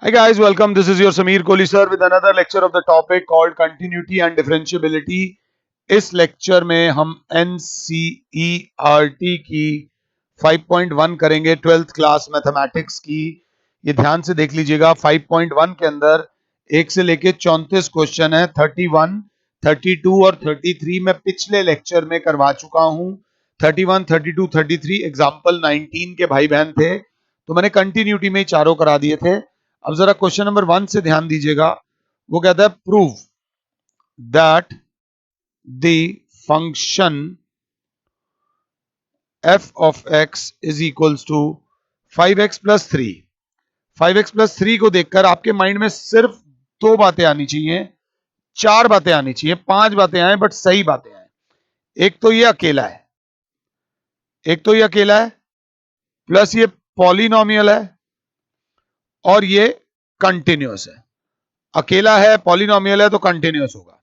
Hi guys, welcome. This is your Sameer Kohli sir with another lecture of the topic called Continuity and Differentiability. इस lecture में हम NCERT की 5.1 करेंगे, 12th class mathematics की। ये ध्यान से देख लीजिएगा। 5.1 के अंदर 1 से लेके 34 क्वेश्चन है। 31, 32 और 33 मैं पिछले लेक्चर में करवा चुका हूं। 31, 32, 33 एग्जाम्पल 19 के भाई बहन थे, तो मैंने कंटिन्यूटी में ही चारों करा दिए थे। अब जरा क्वेश्चन नंबर 1 से ध्यान दीजिएगा। वो कहता है prove that the function f of x is equals to 5x plus 3। 5x plus 3 को देखकर आपके माइंड में सिर्फ दो बातें आनी चाहिए, चार बातें आनी चाहिए, पांच बातें आए बट सही बातें आए। एक तो ये अकेला है, एक तो ये अकेला है, प्लस ये पॉलिनोमियल है और ये कंटिन्यूअस है। अकेला है, पॉलिनोमियल है तो कंटिन्यूअस होगा।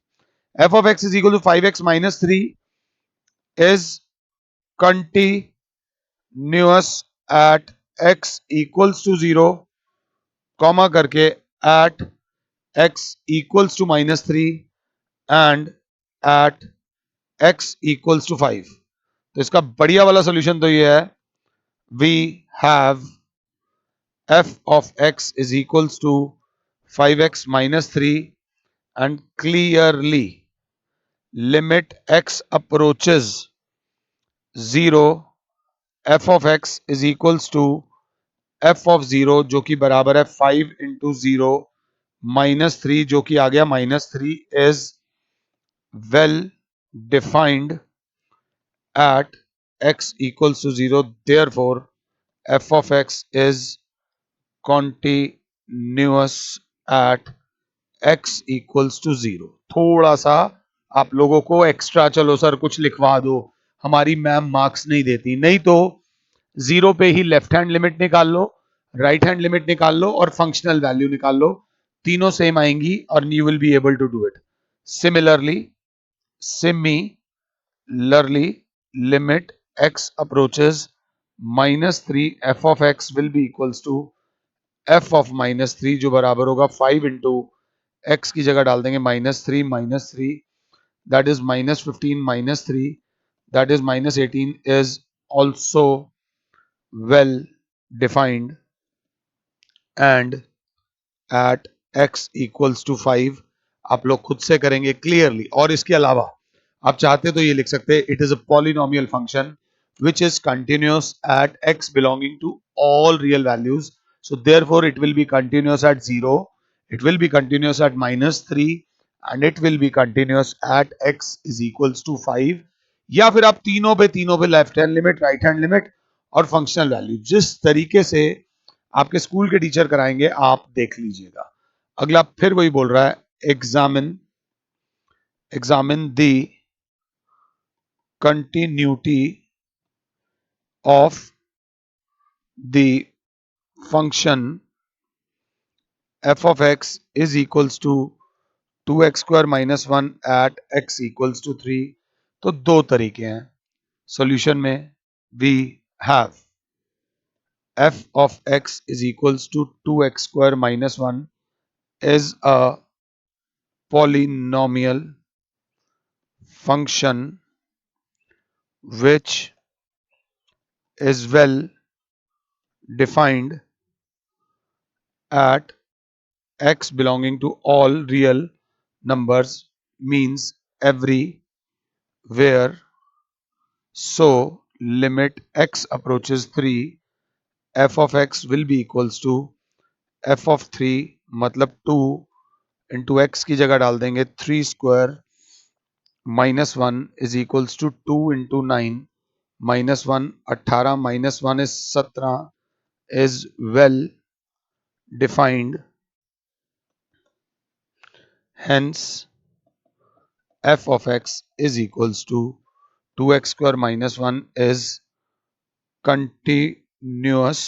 f of x is equal to 5x minus 3 is continuous at x equals to 0, comma करके at x equals to minus 3 and at x equals to 5। तो इसका बढ़िया वाला सोल्यूशन तो ये है, we have f of x is equals to 5x minus 3 and clearly limit x approaches 0, f of x is equals to f of 0 जो कि बराबर है 5 इंटू 0 माइनस 3 जो कि आ गया minus 3 is well defined at x equals to 0, therefore f of x is continuous at x equals to 0। थोड़ा सा आप लोगों को एक्स्ट्रा, चलो सर कुछ लिखवा दो, हमारी मैम मार्क्स नहीं देती, नहीं तो जीरो पे ही लेफ्ट हैंड लिमिट निकाल लो, राइट हैंड लिमिट निकाल लो और फंक्शनल वैल्यू निकाल लो, तीनों सेम आएंगी और you will be able to do it. Similarly limit x approaches minus 3, f of x will be equals to f of minus 3 जो बराबर होगा 5 इंटू x की जगह डाल देंगे minus three that is minus 15 minus 3 that is minus 18 is also well defined and at x equals to 5। आप लोग खुद से करेंगे क्लियरली। और इसके अलावा आप चाहते तो ये लिख सकते हैं, it is a polynomial function which is continuous at x belonging to all real values, so therefore it will be continuous at 0, it will be continuous at minus 3 and it will be continuous at x is equals to 5। या फिर आप तीनों पे left hand limit, right hand limit और functional value जिस तरीके से आपके स्कूल के टीचर कराएंगे आप देख लीजिएगा। अगला फिर वही बोल रहा है, examine the continuity of the function f of x is equals to 2x square minus 1 at x equals to 3। तो दो तरीके हैं सॉल्यूशन में। we have f of x is equals to 2x square minus 1 is a polynomial function which is well defined at x belonging to all real numbers means everywhere, so limit x approaches 3, f of x will be equals to f of 3 मतलब 2 into x की जगह डाल देंगे 3 square minus 1 is equals to 2 into 9 minus 1 18 minus 1 is 17 is well defined, hence f of x is equals to 2x square minus 1 is continuous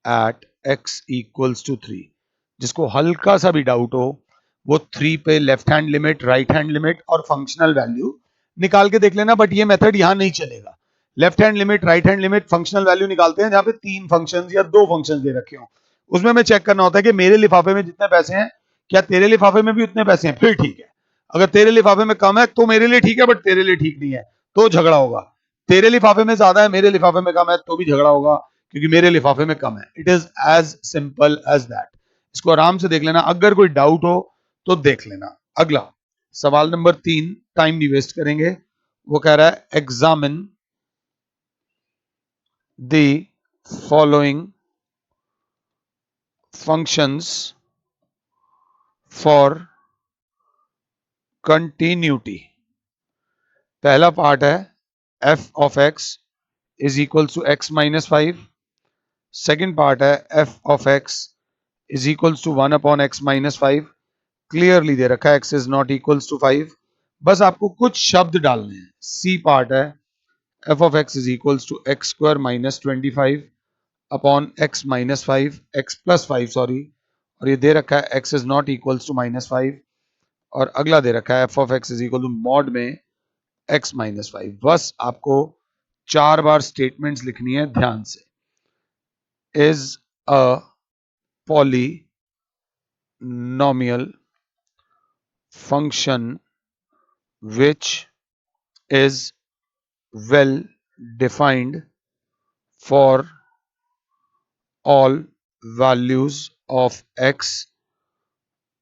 at x equals to 3। जिसको हल्का सा भी doubt हो वो 3 पे left hand limit, right hand limit और functional value निकाल के देख लेना, बट ये मेथड यहां नहीं चलेगा। Left hand limit, right hand limit, functional value निकालते हैं जहां पे तीन फंक्शंस या दो फंक्शंस दे रखे हो। उसमें हमें चेक करना होता है कि मेरे लिफाफे में जितने पैसे हैं क्या तेरे लिफाफे में भी उतने पैसे हैं, फिर ठीक है। अगर तेरे लिफाफे में कम है तो मेरे लिए ठीक है, बट तेरे लिए ठीक नहीं है तो झगड़ा होगा। तेरे लिफाफे में ज्यादा है, मेरे लिफाफे में कम है, तो भी झगड़ा होगा, क्योंकि मेरे लिफाफे में कम है। It is as simple as that. इसको आराम से देख लेना, अगर कोई डाउट हो तो देख लेना। अगला सवाल नंबर 3, टाइम नहीं वेस्ट करेंगे। वो कह रहा है examine the following functions for continuity। पहला पार्ट है f of x is equals to x minus 5। Second part है f of x is equals to 1 upon x minus 5। Clearly दे रखा है x is not equals to 5। बस आपको कुछ शब्द डालने हैं। c पार्ट है f of x is equals to x square minus 25 upon x minus 5, x plus 5 sorry, और ये दे रखा है x is not equals to minus 5। और अगला दे रखा है f of x is equal to mod में x माइनस 5। बस आपको 4 बार स्टेटमेंट्स लिखनी है ध्यान से। Is a polynomial function which is well defined for all values of x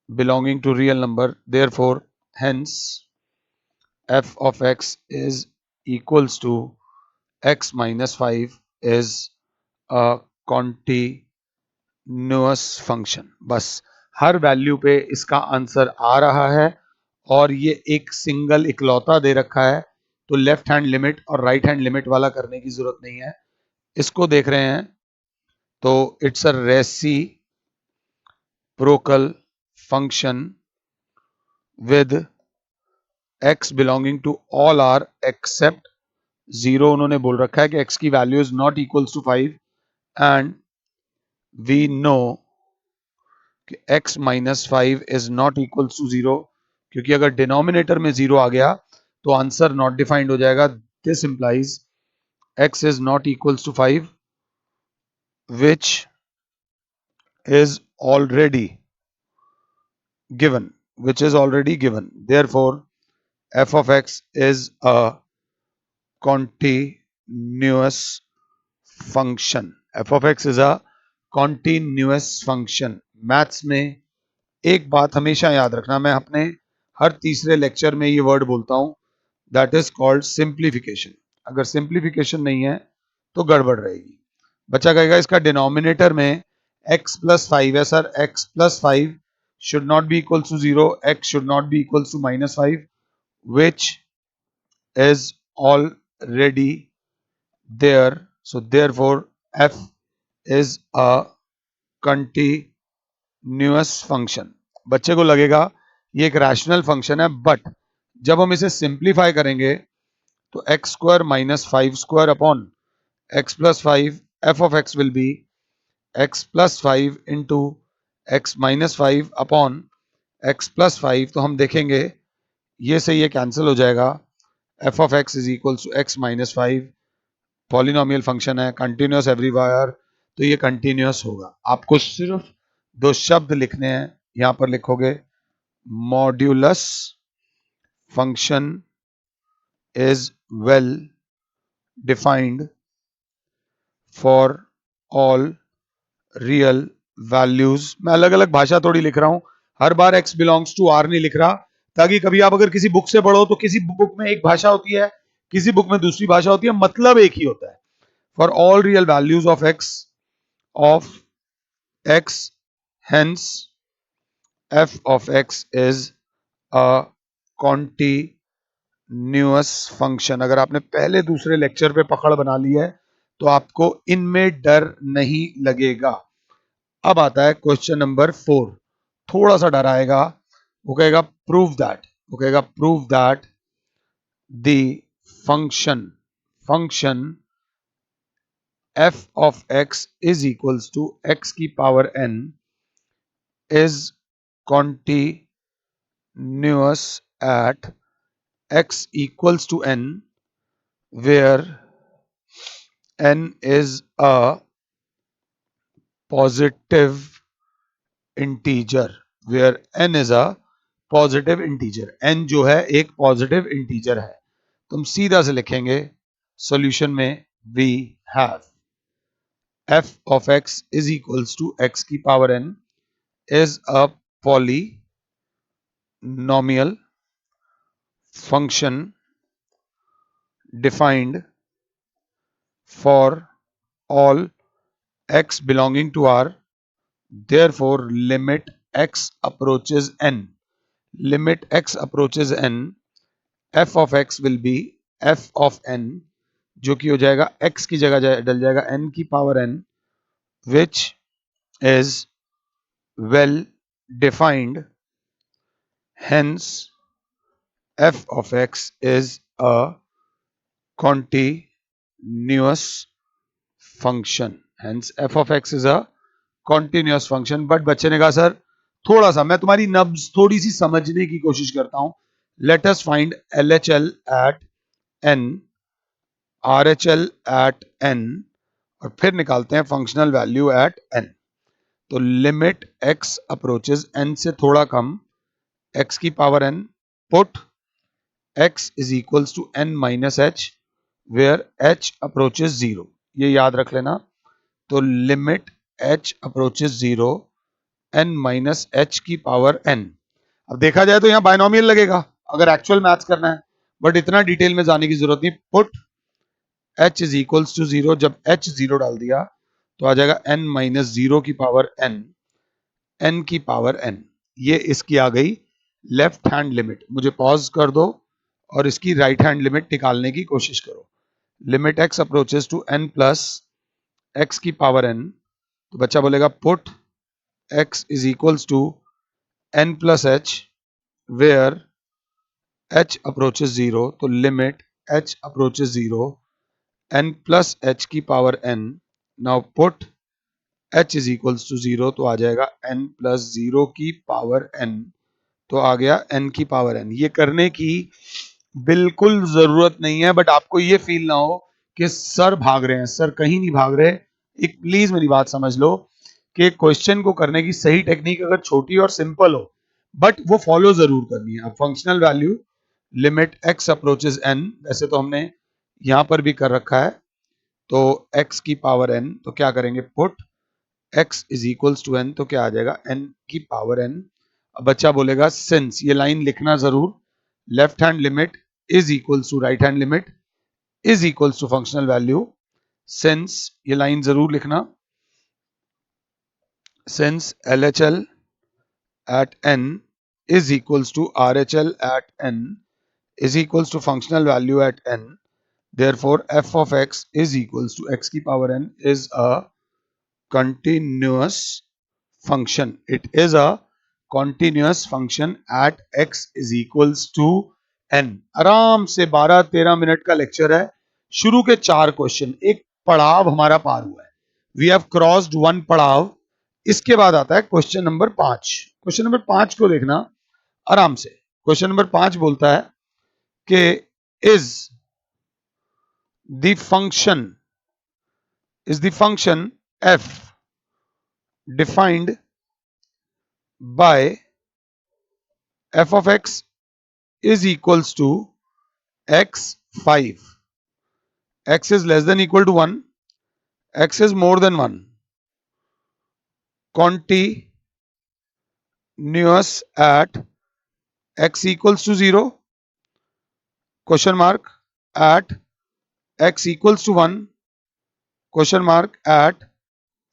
belonging to real number, therefore hence f of x is equals to x minus 5 is a continuous function। बस हर value पे इसका answer आ रहा है, और ये एक single इकलौता दे रखा है, तो लेफ्ट हैंड लिमिट और राइट हैंड लिमिट वाला करने की जरूरत नहीं है। इसको देख रहे हैं तो it's a reciprocal function with x belonging to all R except 0। उन्होंने बोल रखा है कि x की value is not equals to 5 and we know कि x minus 5 is not equals to 0, क्योंकि अगर डिनोमिनेटर में 0 आ गया तो आंसर नॉट डिफाइंड हो जाएगा। This implies x is not equals to 5 which is already given, therefore f of x is a continuous function। f of x is a continuous function। Maths में एक बात हमेशा याद रखना, मैं अपने हर तीसरे लेक्चर में ये वर्ड बोलता हूं, दैट इज कॉल्ड सिंप्लीफिकेशन। अगर सिंप्लीफिकेशन नहीं है तो गड़बड़ रहेगी। बच्चा कहेगा इसका डिनोमिनेटर में x प्लस 5 है sir, x plus 5 should not be equals to 0, x should not be equals to minus 5, which is already there, so therefore f is a continuous function। बच्चे को लगेगा ये एक रैशनल फंक्शन है, but जब हम इसे सिंप्लीफाई करेंगे तो x square minus 5 square upon x plus 5, f of x will be x plus 5 into x minus 5 upon x plus 5। तो हम देखेंगे ये से ये कैंसिल हो जाएगा। f of x is equals to x minus 5। Polynomial function है, continuous everywhere, तो ये कंटिन्यूअस होगा। आपको सिर्फ दो शब्द लिखने हैं, यहां पर लिखोगे modulus function is well defined for all real values. मैं अलग अलग भाषा थोड़ी लिख रहा हूं, हर बार x बिलोंग्स टू r नहीं लिख रहा, ताकि कभी आप अगर किसी बुक से पढ़ो तो किसी बुक में एक भाषा होती है, किसी बुक में दूसरी भाषा होती है, मतलब एक ही होता है। For all real values of x hence f of x is a continuous function। अगर आपने पहले दूसरे लेक्चर पे पकड़ बना ली है तो आपको इनमें डर नहीं लगेगा। अब आता है क्वेश्चन नंबर 4। थोड़ा सा डर आएगा। वो कहेगा prove that the function f of x is equals to x की power n is continuous at x equals to n, where n is a positive integer where n is a positive integer, n जो है एक positive integer है, तो हम सीधा से लिखेंगे सॉल्यूशन में we have f of x is equals to x की power n is a polynomial function defined for all x belonging to R. Therefore, limit x approaches n. Limit x approaches n. F of x will be f of n, जो कि हो जाएगा x की जगह डल जाएगा n की power n, which is well defined. Hence, f of x is a continuous function. Hence, f of x is a continuous function. But बच्चे ने कहा सर थोड़ा सा मैं तुम्हारी नब्ज थोड़ी सी समझने की कोशिश करता हूं. Let us find LHL at n, RHL at n और फिर निकालते हैं फंक्शनल वैल्यू एट n. तो लिमिट x अप्रोचेज n से थोड़ा कम x की power n, put x is equals to n minus h where h approaches 0. ये याद रख लेना. तो limit h approaches 0 n minus h की पावर n. अब देखा जाए तो यहां बायनोमियल लगेगा अगर एक्चुअल मैथ्स करना है, बट इतना डिटेल में जाने की जरूरत नहीं. Put h is equals to 0, जब h 0 डाल दिया तो आ जाएगा n माइनस 0 की पावर n, n की पावर n. ये इसकी आ गई लेफ्ट हैंड लिमिट. मुझे पॉज कर दो और इसकी राइट हैंड लिमिट निकालने की कोशिश करो. Limit x approaches to n plus x की पावर n, तो बच्चा बोलेगा put x is equals to n plus h where h approaches 0. तो limit h approaches 0 n plus h की power n. Now put h is equals to 0, तो आ जाएगा n plus 0 की power n. तो आ गया n की पावर n. ये करने की बिल्कुल जरूरत नहीं है, बट आपको ये फील ना हो कि सर भाग रहे हैं. सर कहीं नहीं भाग रहे. एक प्लीज मेरी बात समझ लो कि क्वेश्चन को करने की सही टेक्निक अगर छोटी और सिंपल हो, बट वो फॉलो जरूर करनी है. अब functional value limit x approaches n, वैसे तो हमने यहां पर भी कर रखा है. तो x की पावर n, तो क्या करेंगे put x is equals to n, तो क्या आ जाएगा n की पावर n. अब बच्चा बोलेगा सिंस, ये लाइन लिखना जरूर, left hand limit is equals to right hand limit is equals to functional value. Since, ये लाइन जरूर लिखना, since LHL at n is equals to RHL at n is equals to functional value at n, therefore f of x is equals to x की power n is a continuous function. It is a continuous function at x is equals to n. आराम से 12-13 minute का lecture है. शुरू के 4 question, एक पड़ाव हमारा पार हुआ है. वी हैव क्रॉस्ड 1 पड़ाव. इसके बाद आता है क्वेश्चन नंबर 5. क्वेश्चन नंबर 5 को देखना आराम से. क्वेश्चन नंबर 5 बोलता है कि the function f defined by f of x is equals to x5, x is less than equal to 1, x is more than 1, continuous at x equals to 0, question mark, at x equals to 1, question mark, at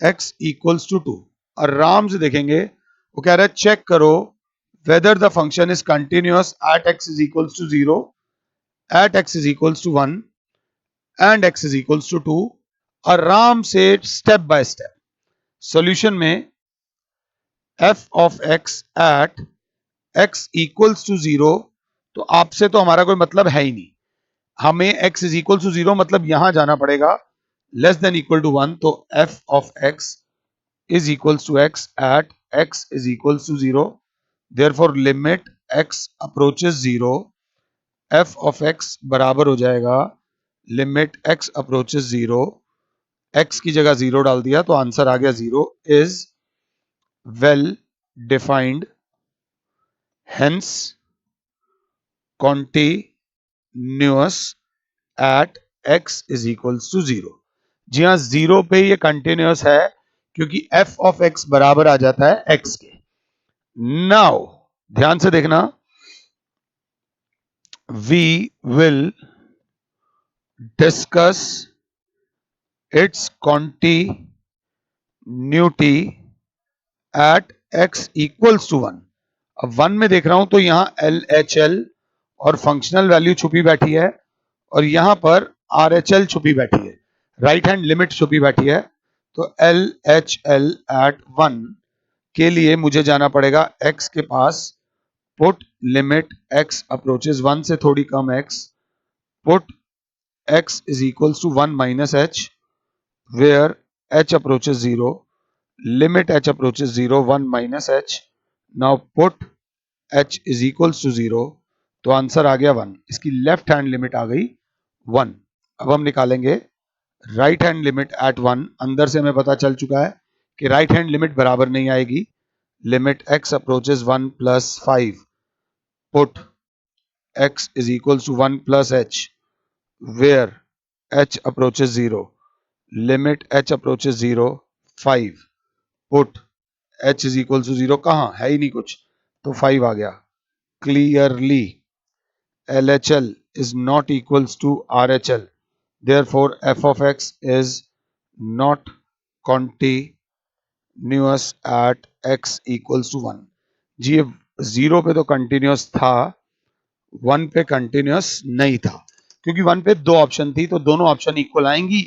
x equals to 2. आराम से देखेंगे. वो कह रहा है check करो whether the function is continuous at x is equals to 0, at x is equals to 1 and x is equals to 2. आराम से स्टेप बाय स्टेप सॉल्यूशन में f of x at x equals to 0, तो आपसे तो हमारा कोई मतलब है ही नहीं. हमें x is equals to 0 मतलब यहां जाना पड़ेगा less than equal to 1. तो f of x is equals to x at x is equals to 0. Therefore limit x approaches 0, f of x बराबर हो जाएगा लिमिट x approaches 0 x की जगह 0 डाल दिया तो आंसर आ गया 0 is well defined hence continuous at x is equals to 0। जी हाँ, 0 पे ये कंटिन्यूअस है क्योंकि f ऑफ x बराबर आ जाता है x के। नाउ ध्यान से देखना, we will discuss its continuity at x equals to 1। अब 1 में देख रहा हूं तो यहां LHL और फंक्शनल वैल्यू छुपी बैठी है और यहां पर RHL छुपी बैठी है, राइट हैंड लिमिट छुपी बैठी है। तो LHL एट 1 के लिए मुझे जाना पड़ेगा x के पास, पुट लिमिट x अप्रोचेस 1 से थोड़ी कम x, put x is equals to 1 minus h where h approaches 0, limit h approaches 0 1 minus h, now put h is equals to 0 तो आंसर आ गया 1। इसकी लेफ्ट हैंड लिमिट आ गई 1। अब हम निकालेंगे राइट हैंड लिमिट एट 1। अंदर से हमें पता चल चुका है कि राइट हैंड लिमिट बराबर नहीं आएगी, limit x approaches 1 plus 5, put x is equals to 1 plus h where h approaches 0, limit h approaches 0 5, put h is equal to 0 कहां है ही नहीं कुछ तो 5 आ गया। Clearly LHL is not equals to RHL, therefore f of x is not continuous at x equals to 1। जी, 0 पे तो continuous था, 1 पे कंटिन्यूस नहीं था, क्योंकि 1 पे दो ऑप्शन थी तो दोनों ऑप्शन इक्वल आएंगी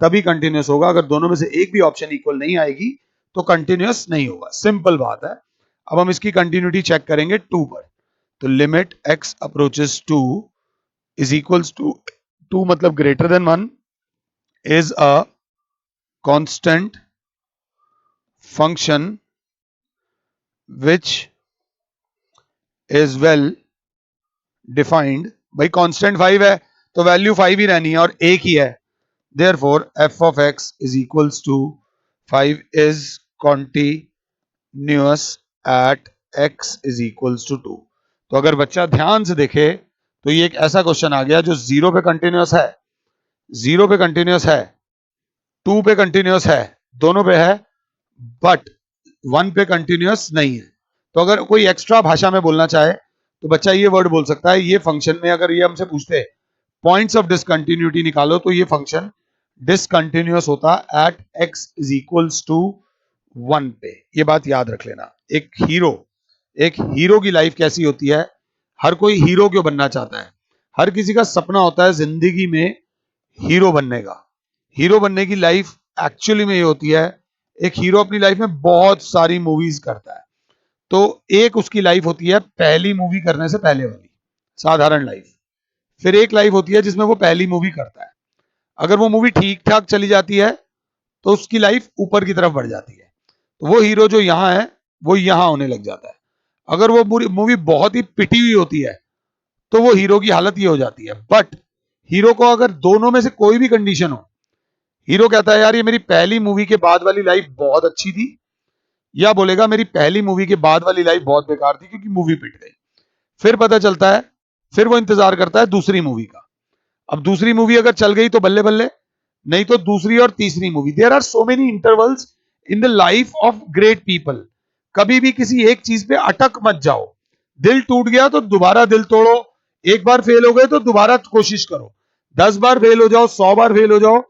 तभी कंटिन्यूस होगा। अगर दोनों में से एक भी ऑप्शन इक्वल नहीं आएगी तो कंटिन्यूस नहीं होगा, सिंपल बात है। अब हम इसकी कंटिन्यूटी चेक करेंगे 2 पर। तो limit x approaches 2 is equals to 2 मतलब greater than 1 is a constant function which is well defined. भाई कांस्टेंट 5 है तो वैल्यू 5 ही रहनी है और एक ही है, therefore f of x is equals to 5 is continuous at x is equals to 2। तो अगर बच्चा ध्यान से देखे तो ये एक ऐसा क्वेश्चन आ गया जो 0 पे कंटिन्यूस है, 0 पे कंटिन्यूस है, 2 पे कंटिन्यूस है, दोनों पे है, बट 1 पे कंटिन्यूस नहीं है। तो अगर कोई एक्स्ट्रा भाषा में बोलना चाहे तो बच्चा ये वर्ड बोल सकता है, ये फंक्शन में अगर ये हमसे पूछते पॉइंट्स ऑफ डिसकंटिन्यूटी निकालो तो ये फंक्शन डिसकंटिन्यूअस होता at x is equals to 1 पे। ये बात याद रख लेना। एक हीरो की लाइफ कैसी होती है, हर कोई हीरो क्यों बनना चाहता है, हर किसी का सपना होता है जिंदगी में हीरो बनने का। हीरो बनने की लाइफ एक्चुअली में ये होती है, एक हीरो अपनी लाइफ में बहुत सारी मूवीज करता है। तो एक उसकी लाइफ होती है पहली मूवी करने से पहले वाली साधारण लाइफ, फिर एक लाइफ होती है जिसमें वो पहली मूवी करता है। अगर वो मूवी ठीक ठाक चली जाती है तो उसकी लाइफ ऊपर की तरफ बढ़ जाती है, तो वो हीरो जो यहां है वो यहां होने लग जाता है। अगर वो मूवी बहुत ही पिटी हुई होती है तो वो हीरो की हालत ये हो जाती है। बट हीरो को अगर दोनों में से कोई भी कंडीशन हो, हीरो कहता है यार ये मेरी पहली मूवी के बाद वाली लाइफ बहुत अच्छी थी, या बोलेगा मेरी पहली मूवी के बाद वाली लाइफ बहुत बेकार थी क्योंकि मूवी पिट गई। फिर पता चलता है, फिर वो इंतजार करता है दूसरी मूवी का। अब दूसरी मूवी अगर चल गई तो बल्ले बल्ले, नहीं तो दूसरी और तीसरी movie. There are so many intervals in the life of great people. कभी भी किसी एक चीज पे अटक मत जाओ। दिल टूट गया तो दोबारा दिल तोड़ो, एक बार फेल हो गए तो दोबारा कोशिश करो, 10 बार फेल हो जाओ, 100 बार फेल हो जाओ,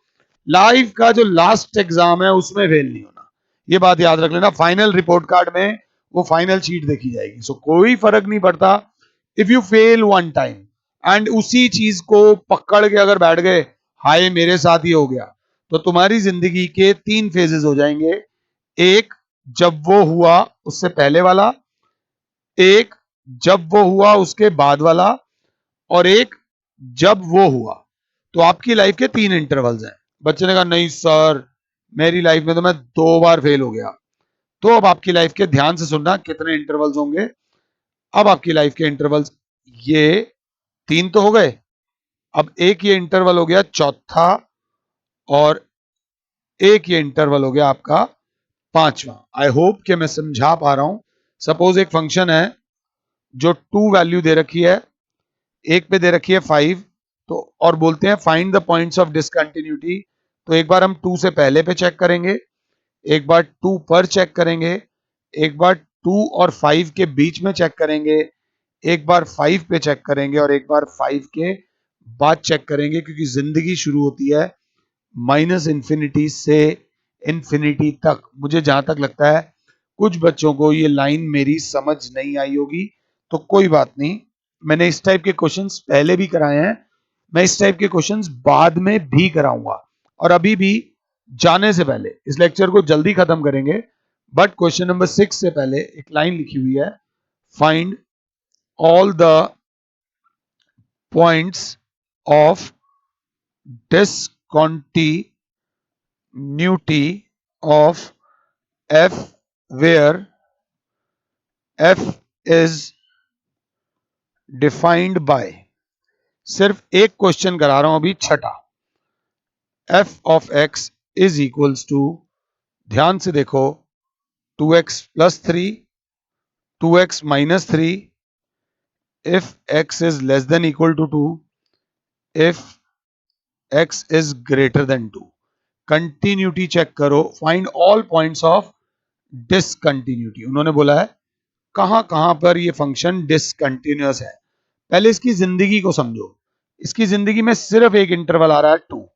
लाइफ का जो लास्ट एग्जाम है उसमें फेल नहीं होना। ये बात याद रख लेना। फाइनल रिपोर्ट कार्ड में वो फाइनल शीट देखी जाएगी। सो कोई फर्क नहीं पड़ता if you fail one time and उसी चीज को पकड़ के अगर बैठ गए, हाय मेरे साथ ही हो गया, तो तुम्हारी जिंदगी के 3 फेजेस हो जाएंगे। एक जब वो हुआ उससे पहले वाला, एक जब वो हुआ उसके बाद वाला, और एक जब वो हुआ। तो आपकी लाइफ के 3 इंटरवल्स हैं। बच्चे ने कहा नहीं सर मेरी लाइफ में तो मैं 2 बार फेल हो गया। तो अब आपकी लाइफ के, ध्यान से सुनना, कितने इंटरवल्स होंगे। अब आपकी लाइफ के इंटरवल्स ये 3 तो हो गए, अब एक ये इंटरवल हो गया चौथा, और एक ये इंटरवल हो गया आपका पांचवा। आई होप कि मैं समझा पा रहा हूं। सपोज एक फंक्शन है जो 2 वैल्यू दे रखी है, एक पे दे रखी है 5, तो और बोलते हैं find the points of discontinuity. तो एक बार हम 2 से पहले पे चेक करेंगे, एक बार 2 पर चेक करेंगे, एक बार 2 और 5 के बीच में चेक करेंगे, एक बार 5 पे चेक करेंगे और एक बार 5 के बाद चेक करेंगे, क्योंकि जिंदगी शुरू होती है माइनस इंफिनिटी से इंफिनिटी तक। मुझे जहां तक लगता है कुछ बच्चों को ये लाइन मेरी समझ नहीं आई होगी, तो कोई बात नहीं। मैंने इस टाइप के क्वेश्चंस पहले भी कराए हैं, मैं इस टाइप के क्वेश्चंस बाद में भी कराऊंगा। और अभी भी जाने से पहले इस लेक्चर को जल्दी खत्म करेंगे, बट क्वेश्चन नंबर 6 से पहले एक लाइन लिखी हुई है, find all the points of discontinuity of f where f is defined by। सिर्फ एक क्वेश्चन करा रहा हूं अभी, छठा। f of x is equals to, ध्यान से देखो, 2x plus 3, 2x minus 3, if x is less than equal to 2, if x is greater than 2। Continuity check करो, find all points of discontinuity. उन्होंने बोला है कहां कहां पर ये फंक्शन डिसकंटिन्यूअस है। पहले इसकी जिंदगी को समझो। इसकी जिंदगी में सिर्फ एक इंटरवल आ रहा है 2।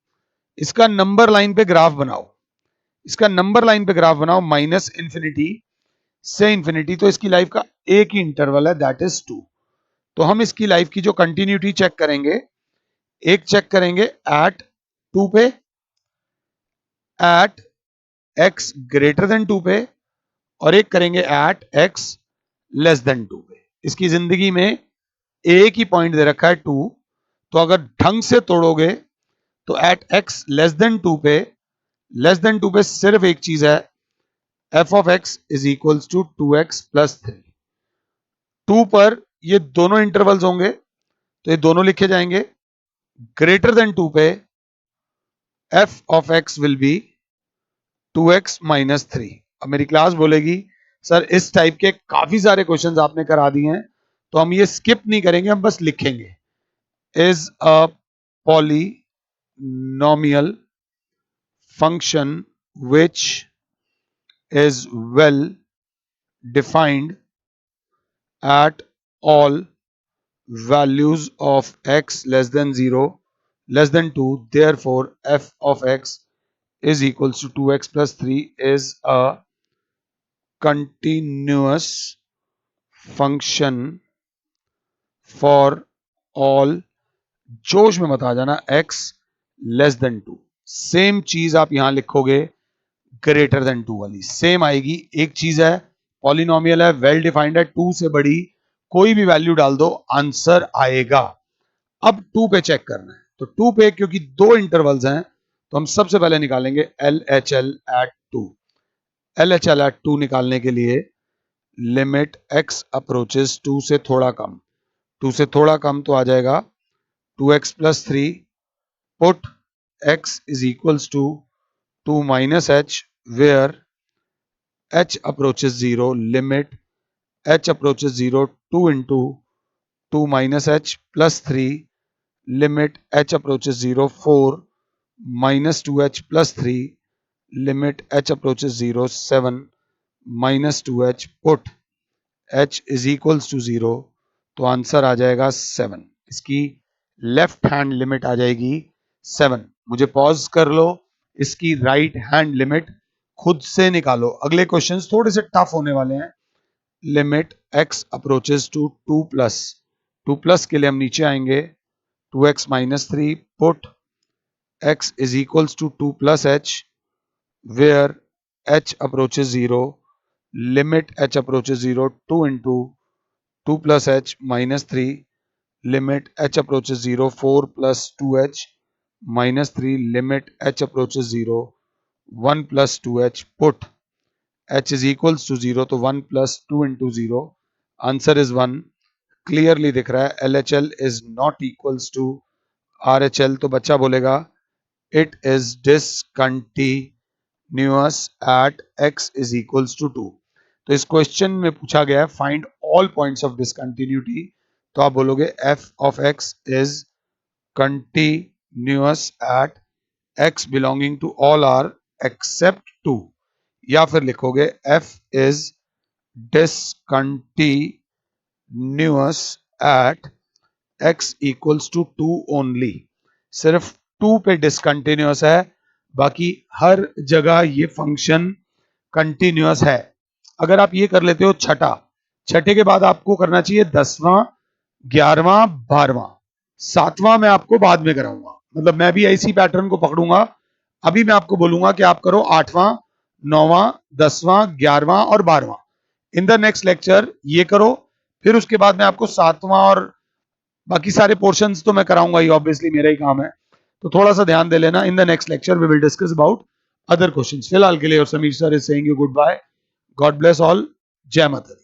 इसका नंबर लाइन पे ग्राफ बनाओ, इसका नंबर लाइन पे ग्राफ बनाओ माइनस इंफिनिटी से इंफिनिटी। तो इसकी लाइफ का एक ही इंटरवल है, दैट इज 2। तो हम इसकी लाइफ की जो कंटिन्यूटी चेक करेंगे, एक चेक करेंगे एट 2 पे, एट x ग्रेटर देन 2 पे, और एक करेंगे एट x लेस देन 2 पे। इसकी जिंदगी में एक ही पॉइंट दे रखा है 2, तो अगर ढंग से तोड़ोगे तो एट x लेस देन 2 पे, लेस देन 2 पे सिर्फ एक चीज है, f of x is equals to 2x plus 3। 2 पर ये दोनों इंटरवल्स होंगे, तो ये दोनों लिखे जाएंगे। ग्रेटर देन 2 पे f of x will be 2x minus 3। अब मेरी क्लास बोलेगी सर इस टाइप के काफी सारे क्वेश्चंस आपने करा दिए हैं, तो हम ये स्किप नहीं करेंगे, हम बस लिखेंगे। Is a polynomial function which is well defined at all values of x less than 0 less than 2, therefore f of x is equals to 2x plus 3 is a continuous function for all, जोश में मत आ जाना, x less than 2। Same चीज आप यहां लिखोगे, greater than 2 वाली same आएगी। एक चीज है, पॉलिनोमियल है, वेल डिफाइंड है, 2 से बड़ी कोई भी वैल्यू डाल दो आंसर आएगा। अब 2 पे चेक करना है, तो 2 पे क्योंकि दो इंटरवल्स हैं, तो हम सबसे पहले निकालेंगे LHL एट 2। LHL एट 2 निकालने के लिए लिमिट x अप्रोचेस 2 से थोड़ा कम, 2 से थोड़ा कम तो आ जाएगा 2x plus 3, put x is equals to 2 minus h where h approaches 0, limit h approaches 0, 2 into 2 minus h plus 3, limit h approaches 0, 4 minus 2h plus 3, limit h approaches 0, 7 minus 2h, put h is equals to 0, तो answer आ जाएगा 7। इसकी left hand limit आ जाएगी 7। मुझे pause कर लो, इसकी right hand limit खुद से निकालो। अगले क्वेश्चंस थोड़े से टफ होने वाले हैं। Limit x approaches to 2 plus, 2 plus के लिए हम नीचे आएंगे, 2x minus 3, put x is equals to 2 plus h where h approaches 0, limit h approaches 0, 2 into 2 plus h minus 3, limit h approaches 0, 4 plus 2h minus 3, limit h approaches 0, 1 plus 2h, put h is equals to 0, तो 1 plus 2 into 0, answer is 1। Clearly दिख रहा है LHL is not equals to RHL, तो बच्चा बोलेगा it is discontinuous। continuous at x is equals to 2। तो इस question में पूछा गया है find all points of discontinuity, तो आप बोलोगे f of x is continuous at x belonging to all r except 2, या फिर लिखोगे f is discontinuous at x equals to 2 only। सिर्फ 2 पे डिसकंटिन्यूअस है, बाकी हर जगह ये फंक्शन कंटिन्यूअस है। अगर आप ये कर लेते हो छठे के बाद आपको करना चाहिए 10वां, 11वां, 12वां, 7वां मैं आपको बाद में कराऊंगा, मतलब मैं भी ऐसी पैटर्न को पकड़ूंगा। अभी मैं आपको बोलूंगा कि आप करो 8वां, 9वां, 10वां, 11वां और 12वां। इन द नेक्स्ट लेक्चर ये करो, फिर उसके बाद मैं आपको 7वां और बाकी सारे पोर्शंस तो मैं कराऊंगा ही, ऑब्वियसली मेरा ही काम है। तो थोड़ा सा ध्यान दे लेना। In the next lecture we will discuss about other questions. फिलहाल के लिए और Sameer sir is saying you good bye. God bless all. जय माता दी।